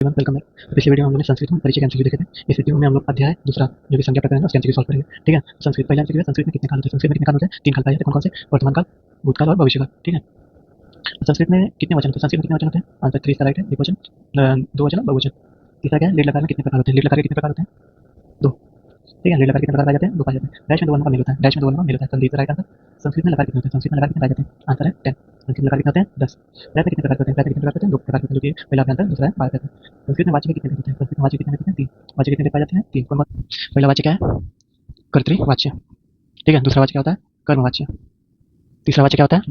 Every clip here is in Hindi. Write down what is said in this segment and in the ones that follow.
Welcome back. पिछली वीडियो में हमने संस्कृत में परिचय के एमसीक्यू देखे थे। इस वीडियो में हम लोग अध्याय दूसरा जो कि संज्ञा प्रकरण है उसके एमसीक्यू सॉल्व करेंगे। ठीक है। संस्कृत पहला एमसीक्यू है, संस्कृत में कितने काल होते हैं। संस्कृत में कितने काल होते हैं? 3 काल पाए जाते हैं। कौन कौन से? वर्तमान काल, भूतकाल और भविष्य काल। ठीक है। संस्कृत में कितने वचन होते हैं? संस्कृत में कितने वचन होते हैं? आंसर 3 इसका राइट है। एक वचन, दो वचन, बहुवचन। तीसरा क्या है? लीड लकार में कितने प्रकार होते हैं? लीड लकार के कितने प्रकार होते हैं? 2। ठीक है। लीड लकार कितने प्रकार पाए जाते हैं? 2 पाए जाते हैं। डैश में 2 वर्णों का मेल होता है। डैश में 2 वर्णों का मेल होता है। संधि इसका राइट आंसर। संस्कृत में लकार कितने होते हैं? संस्कृत में लकार कितने पाए जाते हैं? आंसर है 10। संस्कृत में लकार कितने होते हैं? 10। रैप में कितने प्रकार होते हैं? रैप में कितने प्रकार होते हैं? 2 प्रकार होते हैं, जो कि पहला अभियंतर, दूसरा है वार्ता। संस्कृत में वाच्य के कितने भेद होते हैं? संस्कृत में वाच्य कितने भेद होते हैं? 3। वाच्य कितने भेद पाए जाते हैं? 3। कौन कौन? पहला वाच्य क्या है? कर्तृवाच्य। ठीक है। दूसरा वाच्य क्या होता है? कर्मवाच्य। तीसरा वाच्य क्या होता है?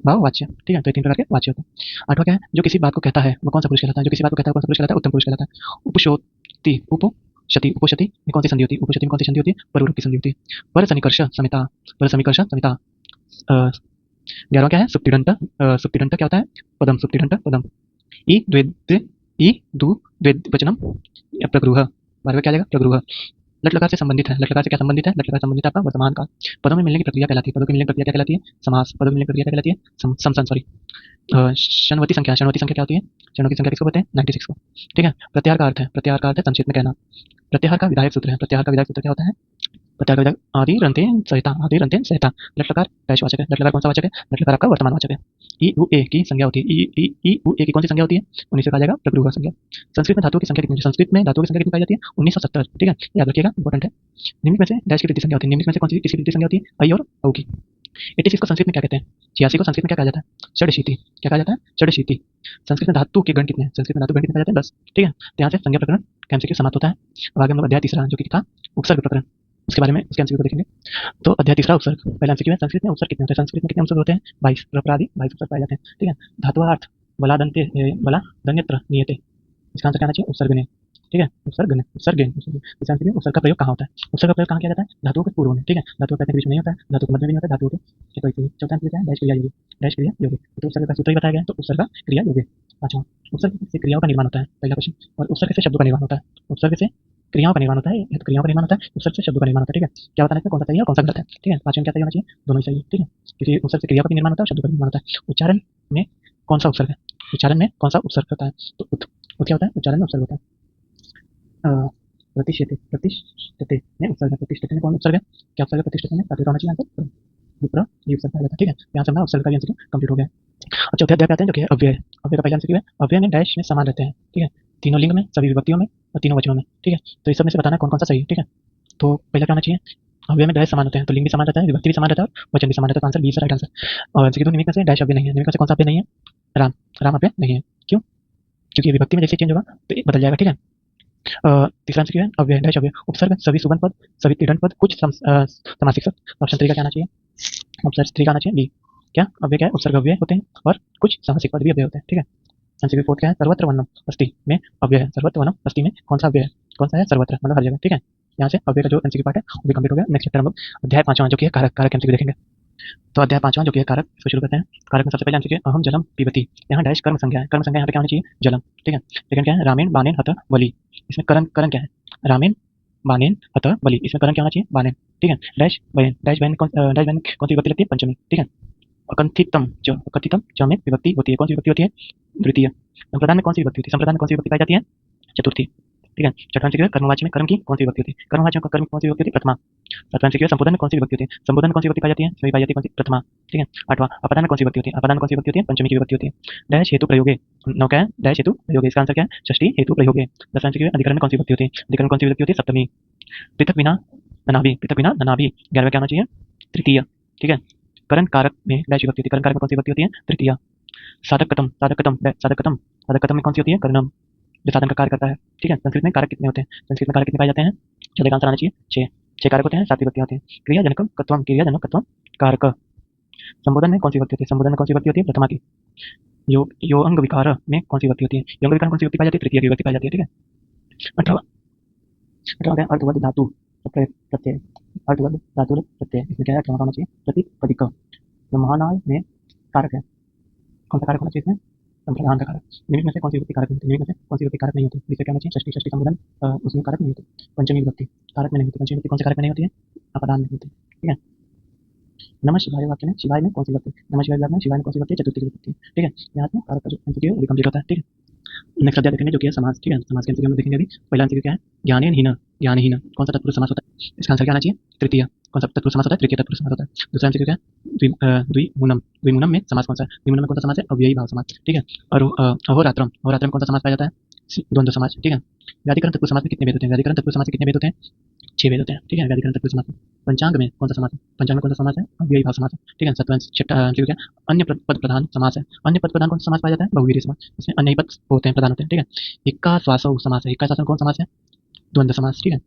भाववाच्य। ठीक है। तो ये 3 प्रकार के वाच्य होते हैं। आठवां क्या है? जो किसी बात को कहता है वो कौन सा पुरुष कहलाता है? जो किसी बात को कहता है वो कौन सा पुरुष कहलाता है? उत्तम पुरुष कहलाता है। उपशोति, उपोषति, उपोषति में कौन सी संधि होती है? उपोषति में कौन सी संधि होती है? पररूप की संधि होती है। पर सन्निकर्ष समिता, पर सन्निकर्ष समिता। 11वां क्या है? सुप्तिदंत। सुप्तिदंत क्या होता है? पदम, सुप्तिदंत पदम। ई द्वेद, ई दु द्वेदवचनम प्रगृह। 12वां क्या आ जाएगा? प्रगृह। लट लकार से संबंधित है। लट लकार से क्या संबंधित है? लट लकार संबंधित है आपका वर्तमान काल। पदों में मिलने की प्रक्रिया कहलाती है। पदों की मिलने की प्रक्रिया क्या कहलाती है? समास। पदों में मिलने की प्रक्रिया क्या कहलाती है? Samsung, sorry. षणवती संख्या। षणवती संख्या क्या होती है? षणों की संख्या किसको बोलते हैं? 96 को। ठीक है। प्रत्याहार का अर्थ है, प्रत्याहार का अर्थ है संक्षेप में कहना। प्रत्याहार का विधायक सूत्र है। प्रत्याहार का विधायक सूत्र क्या होता है? प्रत्याहार का विधायक आदि रंतेन सहिता, आदि रंतेन सहिता। लट लकार डैश वाचक है। लट लकार कौन सा वाचक है? लट लकार आपका वर्तमान वाचक है। ई उ ए की संज्ञा होती है। ई उ ए की कौन सी संज्ञा होती है? 19 से कहा जाएगा प्रगृह संज्ञा। संस्कृत में धातुओं की संख्या कितनी होती है? संस्कृत में धातुओं की संख्या कितनी पाई जाती है? 1970। ठीक है। याद रखिएगा, इंपॉर्टेंट है। निम्नलिखित में से डैश की वृद्धि संज्ञा होती है। निम्नलिखित में से कौन सी किसकी वृद्धि संज्ञा होती है? आई और औ की। 86 को संस्कृत में क्या कहते हैं? 86 को संस्कृत में क्या कहा जाता है? षडशीति। क्या कहा जाता है? षडशीति। संस्कृत में धातु के गण कितने हैं? संस्कृत में धातु के गण कितने पाए जाते हैं? 10। ठीक है। तो यहाँ से संज्ञा प्रकरण का एमसीक्यू समाप्त होता है। अब आगे हम लोग अध्याय तीसरा जो कि था उपसर्ग प्रकरण, उसके बारे में उसके एमसीक्यू को देखेंगे। तो अध्याय तीसरा उपसर्ग। पहला एमसीक्यू है संस्कृत में उपसर्ग कितने होते हैं? संस्कृत में कितने उपसर्ग होते हैं? 22। प्रपराधि 22 उपसर्ग पाए जाते हैं। ठीक है। धातुअर्थ बलादन्ते, बलादन्यत्र नियते। इसका आंसर क्या आना चाहिए? उपसर्गने। ठीक है। उपसर्गने, उपसर्गेन, उपसर्गेन। इस आंसर में उपसर्ग का प्रयोग कहाँ होता है? उपसर्ग का प्रयोग कहाँ किया जाता है? धातुओं के पूर्व में। ठीक है। धातुओं के बीच में नहीं होता है, धातु के मध्य में नहीं होता है, धातुओं के चौथा आंसर क्या है? डैश क्रिया योगी। डैश क्रिया योगी। तो उपसर्ग का सूत्र ही बताया गया है, तो उपसर्ग का क्रिया योगी। पांचवा, उपसर्ग से क्रियाओं का निर्माण होता है। पहला क्वेश्चन। और उपसर्ग से शब्दों का निर्माण होता है। उपसर्ग से क्रियाओं का निर्माण होता है, या तो क्रियाओं का निर्माण होता है, उपसर्ग से शब्दों का निर्माण होता है। ठीक है। क्या बताना है कौन सा सही है और कौन सा गलत है? ठीक है। पांचवें में क्या सही होना चाहिए? दोनों ही सही है। ठीक है। क्योंकि उपसर्ग से क्रिया का भी निर्माण होता है और शब्दों का निर्माण होता है। उच्चारण में कौन सा उपसर्ग है? उच्चारण में कौन सा उपसर्ग होता है? तो उत क्या होता है? उच्चारण में उपसर्ग होता है। प्रतिष्ठित, प्रतिष्ठित में उपसर्ग है। प्रतिष्ठित में कौन उपसर्ग है? क्या उपसर्ग है प्रतिष्ठित में? तात्विक होना चाहिए आंसर। विप्र ये उपसर्ग पाया जाता है। ठीक है। यहाँ से हमारा उपसर्ग का एमसीक्यू कंप्लीट हो गया। अब चौथे अध्याय पे आते हैं जो कि है अव्यय। अव्यय का पहला एमसीक्यू है, अव्यय में डैश में समान रहते हैं। ठीक है। तीनों लिंग में, सभी विभक्तियों में और तीनों वचनों में। ठीक है। तो इस सब में से बताना है कौन कौन सा सही है। ठीक है। तो पहला क्या होना चाहिए? अव्यय में डैश समान होते हैं, तो लिंग भी समान रहता है, विभक्ति भी समान रहता है और वचन भी समान रहता है। तो answer B is right answer. और एमसीक्यू तो निमित्त में से डैश अव्यय नहीं है। निमित्त में से कौन सा अव्यय नहीं है? राम। राम अव्यय नहीं है। क्यों? क्योंकि विभक्ति में जैसे चेंज होगा तो एक बदल जाएगा। ठीक है। तीसरा आंसर क्या है? अव्यय डैश अव्यय। उपसर्ग सभी सुबंत पद, सभी तिङंत पद, कुछ समासिक शब्द। ऑप्शन 3 का क्या आना चाहिए? ऑप्शन 3 का आना चाहिए बी। क्या अव्यय क्या है? उपसर्ग अव्यय होते हैं और कुछ समासिक पद भी अव्यय होते हैं। ठीक है। आंसर 4 क्या है? सर्वत्र वनम अस्ति में अव्यय है। सर्वत्र वनम अस्ति में कौन सा अव्यय है? कौन सा है? सर्वत्र, मतलब हर जगह। ठीक है। यहाँ से अव्यय का जो एमसीक्यू पार्ट है वो भी कंप्लीट हो गया। नेक्स्ट चैप्टर हम लोग अध्याय 5वां जो कि है कारक, कारक एमसीक्यू देखेंगे। तो अध्याय 5वां जो कि है कारक, इसको शुरू करते हैं। कारक में सबसे पहले एमसीक्यू अहम जलम पीबती। यहाँ डैश कर्म संज्ञा है। कर्म संज्ञा यहाँ पे क्या होनी चाहिए? जलम। ठीक है। सेकंड क्या है? रामेण बाणेन हत बलि। इसमें करण, करण क्या है? रामेण बाणेन हत बलि। इसमें करण क्या होना चाहिए? बाणेन। ठीक है। डैश बहन, डैश बहन डैश बहन कौन सी विभक्ति लगती है? पंचमी। ठीक है। अकंथितम च में विभक्ति होती है। कौन सी विभक्ति होती है? द्वितीय। संप्रदान में कौन सी विभक्ति होती है? संप्रदान में कौन सी विभक्ति पाई जाती है? चतुर्थी। ठीक है। छठवां एमसीक्यू है कर्मवाची में कर्म की कौन सी विभक्ति होती है? कर्मवाची में कर्म की कौन सी विभक्ति होती है? प्रथमा। सातवां एमसीक्यू है संबोधन में कौन सी विभक्ति होती है? संबोधन में कौन सी विभक्ति पाई जाती है? सभी पाई जाती है कौन सी? प्रथमा। ठीक है। आठवां अपादान में कौन सी विभक्ति होती है? अपादान में कौन सी विभक्ति होती है? पंचमी की विभक्ति होती है। डैश हेतु प्रयोगे। नौ क्या है? डैश हेतु प्रयोगे। इसका आंसर क्या है? षष्ठी हेतु प्रयोगे। दसवां एमसीक्यू है अधिकरण में कौन सी विभक्ति होती है? अधिकरण में कौन सी विभक्ति होती है? सप्तमी। पृथक बिना ननाभि, पृथक बिना ननाभि। 11वां क्या होना चाहिए? तृतीय। ठीक है। करण कारक में डैश विभक्ति होती है। करण कारक में कौन सी विभक्ति होती है? तृतीय। साधक कथम, साधक कथम, साधक कथम, साधक कथम में कौन सी होती है? कर्णम, जो साधन का कार्य करता है। ठीक है। संस्कृत में कारक कितने होते हैं? संस्कृत में कारक कितने पाए जाते हैं? चलिए आंसर आना चाहिए 6। 6 कारक होते हैं, 7 विभक्तियां होती हैं। क्रियाजनकम कत्वम, क्रियाजनकत्वम कारक। संबोधन में कौन सी विभक्ति होती है? संबोधन में कौन सी विभक्ति होती है? प्रथमा की। यो अंग विकार में कौन सी विभक्ति होती है? यो अंग विकार में कौन सी विभक्ति पाई जाती है? तृतीय की विभक्ति पाई जाती है। ठीक है। 18वां, 18वां अर्थवद धातु प्रत्यय। अर्थवद धातु प्रत्यय। इसमें क्या है? 18वां होना चाहिए प्रतिपदिक। जो महानाय में कारक है, कौन सा कारक होना चाहिए इसमें? संप्रदान का कारक। निमित्त में से कौन सी विभक्ति कारक नहीं होती? निमित्त में से कौन सी विभक्ति कारक नहीं होती? जिससे क्या होना चाहिए? षष्ठी। षष्ठी संबोधन उसमें कारक नहीं होती। पंचमी विभक्ति कारक में नहीं होती। पंचमी विभक्ति कौन से कारक में नहीं होती है? अपदान में होती है। ठीक है। नमः शिवाय वाक्य में शिवाय में कौन सी विभक्ति? नमः शिवाय वाक्य में शिवाय में कौन सी विभक्ति है? चतुर्थी की विभक्ति है। ठीक है। यहाँ पे कारक का जो एमसीक्यू है वो भी कंप्लीट होता है। ठीक है। नेक्स्ट अध्याय देखेंगे जो कि है समास, ठीक है। समास के एमसीक्यू में देखेंगे अभी। पहला एमसीक्यू क्या है, ज्ञानेन हीन, ज्ञानहीन कौन सा तत्पुरुष समास होता है, इसका आंसर क्या आना चाहिए, तृतीय। कौन सा तत्पुरुष समास होता है, तृतीय तत्पुरुष समास होता है। दूसरा एमसीक्यू क्या है, द्विमुनम, द्विमुनम में समास कौन सा है, द्विमुनम में कौन सा समास है, अव्ययी भाव समास, ठीक है। और अहोरात्रम, अहोरात्रम में कौन सा समास पाया जाता है, द्वंद्व समास, ठीक है। व्याधिकरण तत्पुरुष समास में कितने भेद होते हैं, व्याधिकरण तत्पुरुष समास में कितने भेद होते हैं, 6 भेद होते हैं, ठीक है। व्याधिकरण तत्पुरुष समास में। पंचांग में कौन सा समास है, पंचांग में कौन सा समास है, अव्ययी भाव समास है, ठीक है। सत्वन छठा एमसीक्यू क्या है, अन्य पद प्रधान समास है। अन्य पद प्रधान कौन सा समास पाया जाता है, बहुवीर्य समास, इसमें अन्य ही पद होते हैं, प्रधान होते हैं, ठीक है। इक्का श्वासौ समास है, इक्का श्वासौ कौन समास है, द्वंद्व समास, ठीक है।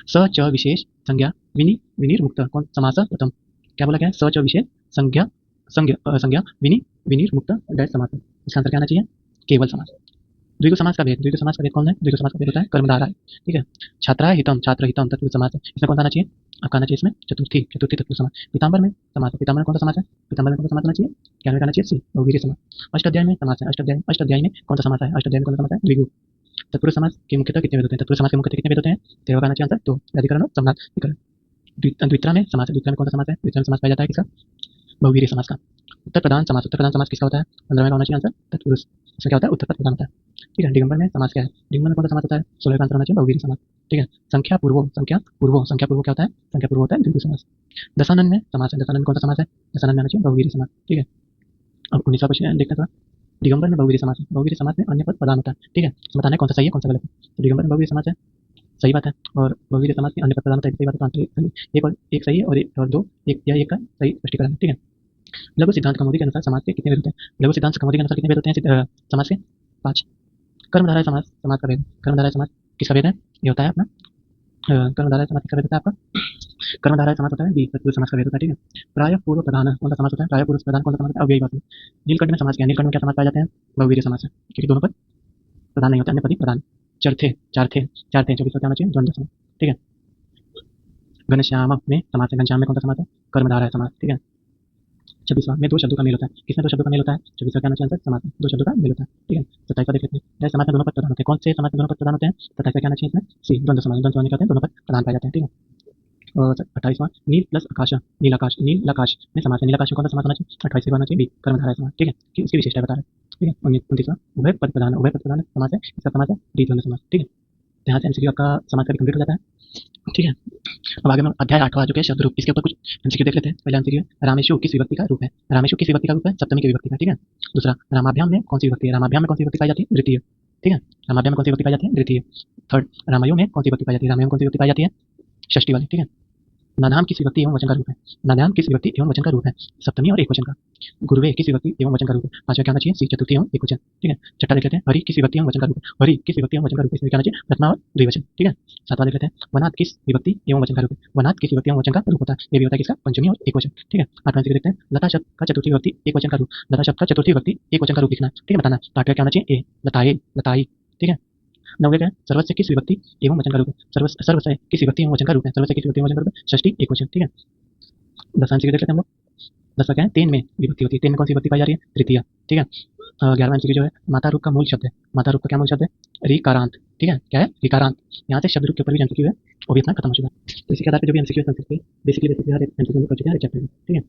स च विशेष संज्ञा विनि विनिर्मुक्त कौन समास प्रथम, क्या बोला गया है, स च विशेष संज्ञा संज्ञा विनि विनिर्मुक्त डैश समास है। इसका आंसर क्या आना चाहिए, केवल समास। द्विगु समास का भेद, द्विगु समास का भेद कौन है, द्विगु समास का भेद होता है कर्मधारय, ठीक है। छात्राय हितम, छात्र हितम तत्पुरुष समास है, इसमें कौन सा आना चाहिए, आपका आना चाहिए इसमें चतुर्थी, चतुर्थी तत्पुरुष समास। पीताम्बर में समास है, पीताम्बर में कौन सा समास है, पीताम्बर में कौन सा समास आना चाहिए, क्या आना चाहिए, सी बहुवीर्य समास। अष्टाध्याय में समास है, अष्टाध्याय में कौन सा समास है, अष्टाध्याय में कौन सा समास है, द्विगु। तत्पुरुष समास के मुख्यतः कितने भेद होते हैं, तत्पुरुष समास के मुख्यतः कितने भेद होते हैं, तेरह का आना चाहिए आंसर, तो व्याधिकरण और समानाधिकरण। द्वित्रा में समास है, द्वित्रा में कौन सा समास है, द्वित्रा में समास पाया जाता है किसका, बहुवीर्य समास का। उत्तर प्रधान समास, उत्तर प्रधान समास किसका होता है, 15 का होना चाहिए आंसर, तत्पुरुष। इसमें क्या होता है, उत्तर पद प्रधान होता है, ठीक है। दिगंबर में समास क्या है, दिगंबर में कौन सा समास होता है, 16 का आंसर होना चाहिए बहुवीर्य समास, ठीक है। संख्या पूर्वो, संख्या पूर्वो, संख्या पूर्वो क्या होता है, संख्या पूर्वो होता है द्विगु समास। दशानन में समास है, दशानन में कौन सा समास है, दशानन में आना चाहिए बहुवीर्य समास, ठीक है। अब 19वां क्वेश्चन देखते हैं। दिगंबर में बहुवीर्य समास है, बहुवीर्य समास में अन्य पद प्रधान होता है, ठीक है। तो बताना है कौन सा सही है, कौन सा गलत है। तो दिगंबर में बहुवीर्य समास है, सही बात है। और बहुवीर्य समास में अन्य पद प्रधान होता है, सही बात है। तो आंसर एक और एक सही है और एक और दो, एक या एक का सही स्पष्टीकरण है, ठीक है। लघु सिद्धांत कौमुदी के अनुसार समास के कितने भेद होते हैं, लघु सिद्धांत कौमुदी के अनुसार कितने भेद होते हैं समास के, 5। कर्मधारय समास, समास का भेद, कर्मधारय समास किसका भेद है, ये होता है अपना कर्मधारय समास किसका भेद होता है आपका, कर्मधारय समास होता है बी, तत्पुरुष समास का भेद होता है, ठीक है। प्राय पूर्व प्रधान कौन सा समास होता है, प्राय पूर्व प्रधान कौन सा समास होता है, अव्ययी भाव। नीलकंठ में समास क्या है, नीलकंठ में क्या समास पाए जाते हैं, बहुवीर्य समास है, क्योंकि दोनों पद प्रधान नहीं होते, अन्य पद ही प्रधान। चरथे, चारथे, चारथे 24 क्या होना चाहिए, द्वंद्व समास, ठीक है। घनश्याम में समास है, घनश्याम में कौन सा समास है, कर्मधारय समास, ठीक है। 26वां में दो शब्दों का मेल होता है, किसमें दो शब्दों का मेल होता है, 24वां क्या आना चाहिए आंसर, समास में दो शब्दों का मेल होता है, ठीक है। 27वां देख लेते हैं, जैसे समास में दोनों पद प्रधान होते हैं, कौन से समास में दोनों पद प्रधान होते हैं, 27वां क्या आना चाहिए इसमें, सी द्वंद्व समास, द्वंद्व समास क्या होते हैं, दोनों पद प्रधान पाए जाते हैं, ठीक है। और 28वां नील प्लस आकाश, नील आकाश, नील आकाश में समास है, नील आकाश में कौन सा समास होना चाहिए, 28 होना चाहिए बी कर्मधारय समास, ठीक है। कि इसकी विशेषता बता रहे हैं, ठीक है। 29वां उभय पद प्रधान, उभय पद प्रधान समास है, इसका समास है डी द्वंद्व समास, ठीक है। तो यहाँ से एमसीक्यू आपका समास का कंप्लीट हो जाता है, ठीक है। अब आगे में अध्याय 8वां जो कि है शब्द रूप, इसके ऊपर कुछ एमसीक्यू देख लेते हैं। पहला एमसीक्यू है रामेशु किस विभक्ति का रूप है, रामेशु किस विभक्ति का रूप है, सप्तमी की विभक्ति का, ठीक है। दूसरा, रामाभ्याम में कौन सी विभक्ति है, रामाभ्याम में कौन सी विभक्ति पाई जाती है, द्वितीय, ठीक है। रामाभ्याम में कौन सी विभक्ति पाई जाती है, द्वितीय। थर्ड, रामायु में कौन सी विभक्ति पाई जाती है, रामायु में कौन सी विभक्ति पाई जाती है, षष्ठी वाली, ठीक है। नाधाम किस विभक्ति एवं वचन का रूप है, नाधाम किस विभक्ति एवं वचन का रूप है, सप्तमी और एक वचन का। गुरुवे किस विभक्ति एवं वचन का रूप है, पांचवा क्या होना चाहिए, सी चतुर्थी एवं एक वचन, ठीक है। छठा देख लेते हैं, हरि किस विभक्ति एवं वचन का रूप है, हरि किस विभक्ति एवं वचन का रूप है, इसमें क्या होना चाहिए, प्रथमा और द्विवचन, ठीक है। सातवां देख लेते हैं, वनाथ किस विभक्ति एवं वचन का रूप है, वनाथ किस विभक्ति एवं वचन का रूप होता है, ये भी होता है किसका, पंचमी और एक वचन, ठीक है। आठवां देखते हैं, लता शब्द का चतुर्थी विभक्ति एक वचन का रूप, लता शब्द का चतुर्थी विभक्ति एक वचन का रूप लिखना है, ठीक है, बताना। तो आठवां क्या होना चाहिए, ए लताए, लताई, ठीक है। नौवे क्या है, सर्वस्व किस विभक्ति एवं वचन का रूप है, सर्वस्व किस विभक्ति एवं वचन का रूप है, सर्वस्व किस विभक्ति एवं वचन का रूप है, षष्ठी एक वचन, ठीक है। 10वां एमसीक्यू देख लेते हैं हम लोग। 10वां क्या है, तेन में विभक्ति होती है, तेन में कौन सी विभक्ति पाई जा रही है, तृतीया, ठीक है। 11वां एमसीक्यू जो है, माता रूप का मूल शब्द है, माता रूप का क्या मूल शब्द है, रिकारांत, ठीक है, क्या है, रिकारांत। यहाँ से शब्द रूप के ऊपर भी एमसीक्यू है, वो भी अपना खत्म हो चुका है। तो इसी के आधार पर जो भी एमसीक्यू है संस्कृत के बेसिकली बेसिकली हर एक एमसीक्यू में कर चुके हैं, हर चैप्टर में, ठीक है।